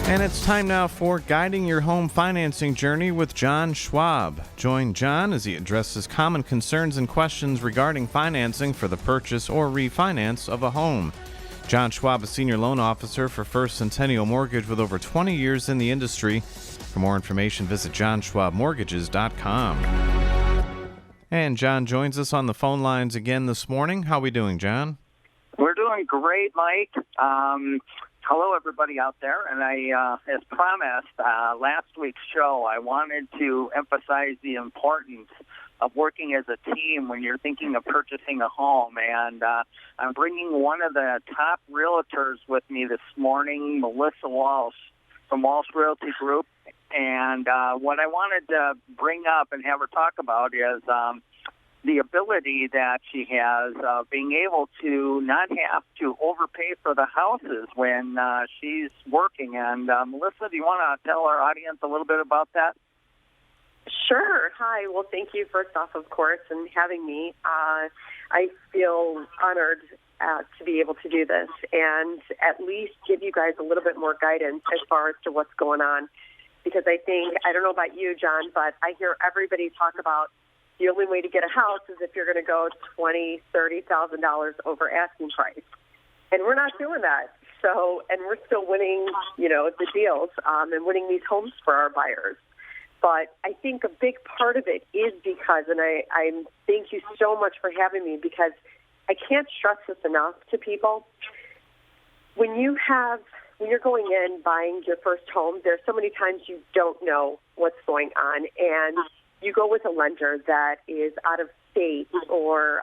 And it's time now for Guiding Your Home Financing Journey with John Schwab. Join John as he addresses common concerns and questions regarding financing for the purchase or refinance of a home. John Schwab is Senior Loan Officer for First Centennial Mortgage with over 20 years in the industry. For more information, visit johnschwabmortgages.com. And John joins us on the phone lines again this morning. How are we doing, John? We're doing great, Mike. Hello, everybody out there. And as promised, last week's show, I wanted to emphasize the importance of working as a team when you're thinking of purchasing a home. And I'm bringing one of the top realtors with me this morning, Milissa Walsch from Walsh Realty Group. And what I wanted to bring up and have her talk about is the ability that she has of being able to not have to overpay for the houses when she's working. And Milissa, do you want to tell our audience a little bit about that? Sure. Hi. Well, thank you first off, of course, and having me. I feel honored to be able to do this and at least give you guys a little bit more guidance as far as to what's going on. Because I don't know about you, John, but I hear everybody talk about the only way to get a house is if you're going to go $20,000, $30,000 over asking price. And we're not doing that. So, and we're still winning, the deals and winning these homes for our buyers. But I think a big part of it is because, and I thank you so much for having me, because I can't stress this enough to people. When you're going in buying your first home, there's so many times you don't know what's going on, and you go with a lender that is out of state or,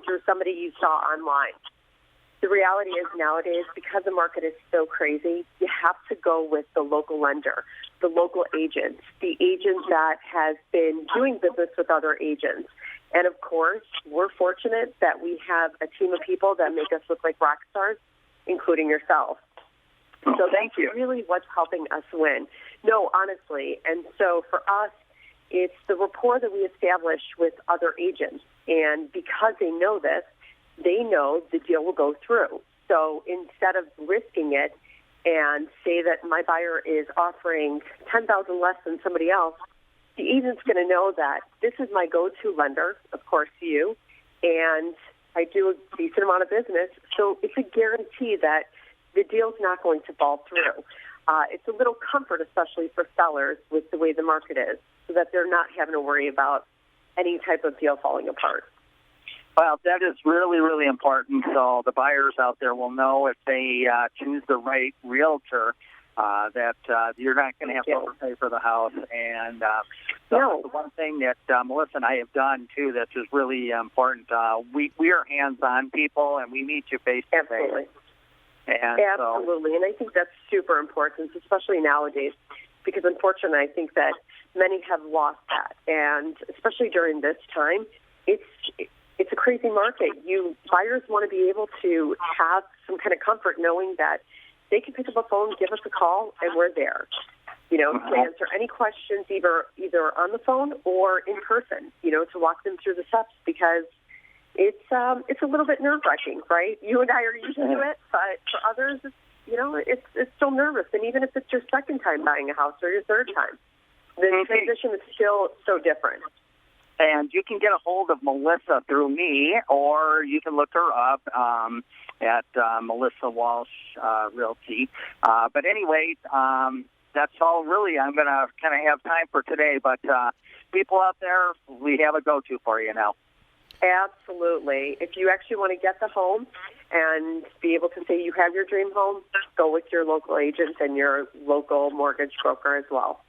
through somebody you saw online. The reality is nowadays, because the market is so crazy, you have to go with the local lender, the local agent, the agent that has been doing business with other agents. And, of course, we're fortunate that we have a team of people that make us look like rock stars, including yourself. So that's really what's helping us win. No, honestly. And so for us, it's the rapport that we establish with other agents. And because they know this, they know the deal will go through. So instead of risking it and say that my buyer is offering $10,000 less than somebody else, the agent's going to know that this is my go-to lender, of course, you, and I do a decent amount of business. So it's a guarantee that the deal's not going to fall through. It's a little comfort, especially for sellers, with the way the market is, so that they're not having to worry about any type of deal falling apart. Well, that is really, really important. So the buyers out there will know if they choose the right realtor that you're not going to have to overpay for the house. And so the one thing that Milissa and I have done, too, that is really important, we are hands-on people, and we meet you face-to-face. Absolutely. And absolutely. And I think that's super important, especially nowadays, because unfortunately I think that many have lost that. And especially during this time, it's a crazy market. Buyers want to be able to have some kind of comfort knowing that they can pick up a phone, give us a call, and we're there. To answer any questions either on the phone or in person, to walk them through the steps, because it's a little bit nerve-wracking, right? You and I are used to it, but for others, it's still nervous. And even if it's your second time buying a house or your third time, the transition is still so different. And you can get a hold of Milissa through me, or you can look her up at Milissa Walsch Realty. But anyway, that's all really I'm going to kind of have time for today. But people out there, we have a go-to for you now. Absolutely. If you actually want to get the home and be able to say you have your dream home, go with your local agent and your local mortgage broker as well.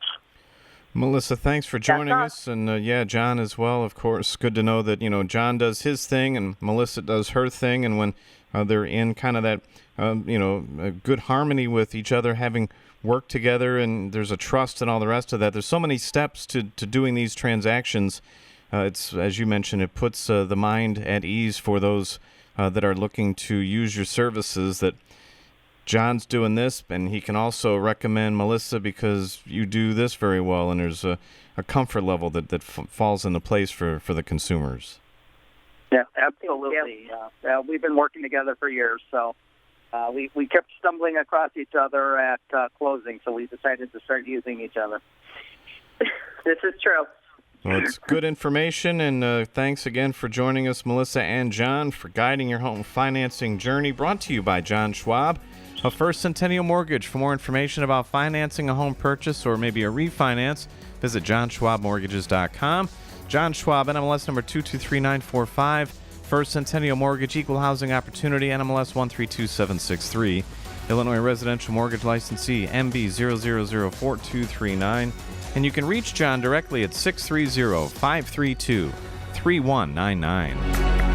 Melissa, thanks for joining us. And John as well, of course. Good to know that, John does his thing and Melissa does her thing. And when they're in kind of that, a good harmony with each other, having worked together, and there's a trust and all the rest of that. There's so many steps to doing these transactions. It's, as you mentioned, it puts the mind at ease for those that are looking to use your services, that John's doing this, and he can also recommend Melissa because you do this very well, and there's a comfort level that falls into place for the consumers. Yeah, absolutely. We've been working together for years, so we kept stumbling across each other at closing, so we decided to start using each other. This is true. Well, it's good information, and thanks again for joining us, Milissa and John, for guiding your home financing journey. Brought to you by John Schwab of First Centennial Mortgage. For more information about financing a home purchase or maybe a refinance, visit johnschwabmortgages.com. John Schwab, NMLS number 223945. First Centennial Mortgage, Equal Housing Opportunity, NMLS 132763. Illinois Residential Mortgage Licensee, MB 0004239. And you can reach John directly at 630-532-3199.